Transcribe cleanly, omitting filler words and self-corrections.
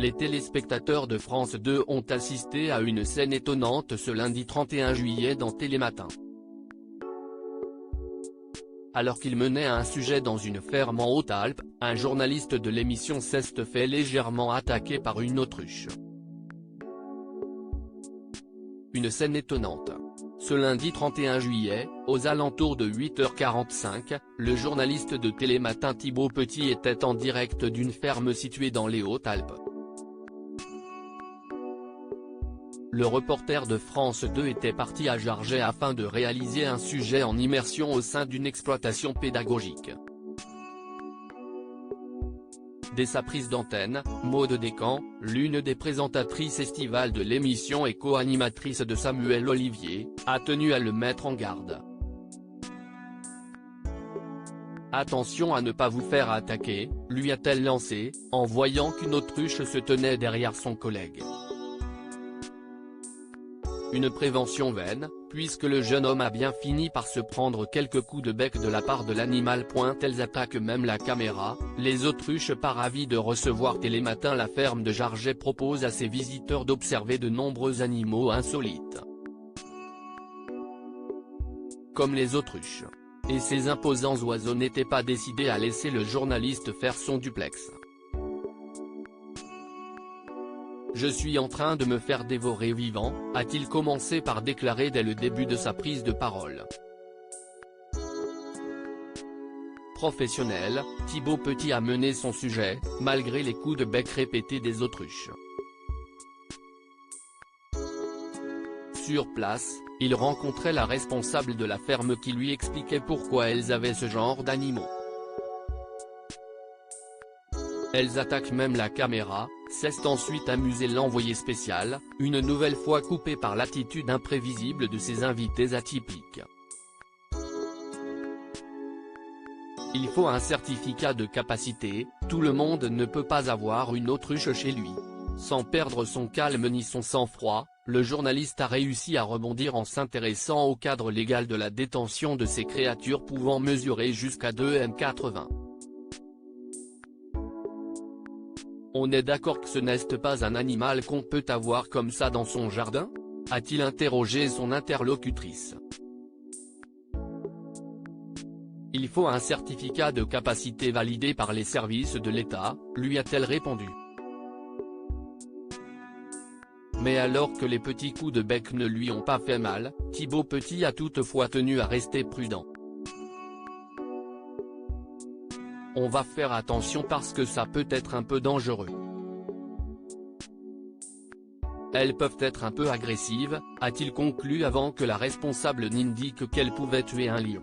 Les téléspectateurs de France 2 ont assisté à une scène étonnante ce lundi 31 juillet dans Télématin. Alors qu'il menait un sujet dans une ferme en Haute-Alpes, un journaliste de l'émission s'est fait légèrement attaquer par une autruche. Une scène étonnante. Ce lundi 31 juillet, aux alentours de 8h45, le journaliste de Télématin Thibaut Petit était en direct d'une ferme située dans les Hautes-Alpes. Le reporter de France 2 était parti à Jarget afin de réaliser un sujet en immersion au sein d'une exploitation pédagogique. Dès sa prise d'antenne, Maud Descamps, l'une des présentatrices estivales de l'émission et co-animatrice de Samuel Olivier, a tenu à le mettre en garde. Attention à ne pas vous faire attaquer, lui a-t-elle lancé, en voyant qu'une autruche se tenait derrière son collègue. Une prévention vaine, puisque le jeune homme a bien fini par se prendre quelques coups de bec de la part de l'animal. Elles attaquent même la caméra. Les autruches, pas ravis de recevoir Télématin. La ferme de Jarget propose à ses visiteurs d'observer de nombreux animaux insolites, comme les autruches. Et ces imposants oiseaux n'étaient pas décidés à laisser le journaliste faire son duplex. « Je suis en train de me faire dévorer vivant », a-t-il commencé par déclarer dès le début de sa prise de parole. Professionnel, Thibaut Petit a mené son sujet, malgré les coups de bec répétés des autruches. Sur place, il rencontrait la responsable de la ferme qui lui expliquait pourquoi elles avaient ce genre d'animaux. Elles attaquent même la caméra, s'est ensuite amusé l'envoyé spécial, une nouvelle fois coupé par l'attitude imprévisible de ses invités atypiques. Il faut un certificat de capacité, tout le monde ne peut pas avoir une autruche chez lui. Sans perdre son calme ni son sang-froid, le journaliste a réussi à rebondir en s'intéressant au cadre légal de la détention de ces créatures pouvant mesurer jusqu'à 2,80 m. On est d'accord que ce n'est pas un animal qu'on peut avoir comme ça dans son jardin ? A-t-il interrogé son interlocutrice. Il faut un certificat de capacité validé par les services de l'État, lui a-t-elle répondu. Mais alors que les petits coups de bec ne lui ont pas fait mal, Thibaut Petit a toutefois tenu à rester prudent. On va faire attention parce que ça peut être un peu dangereux. Elles peuvent être un peu agressives, a-t-il conclu avant que la responsable n'indique qu'elle pouvait tuer un lion.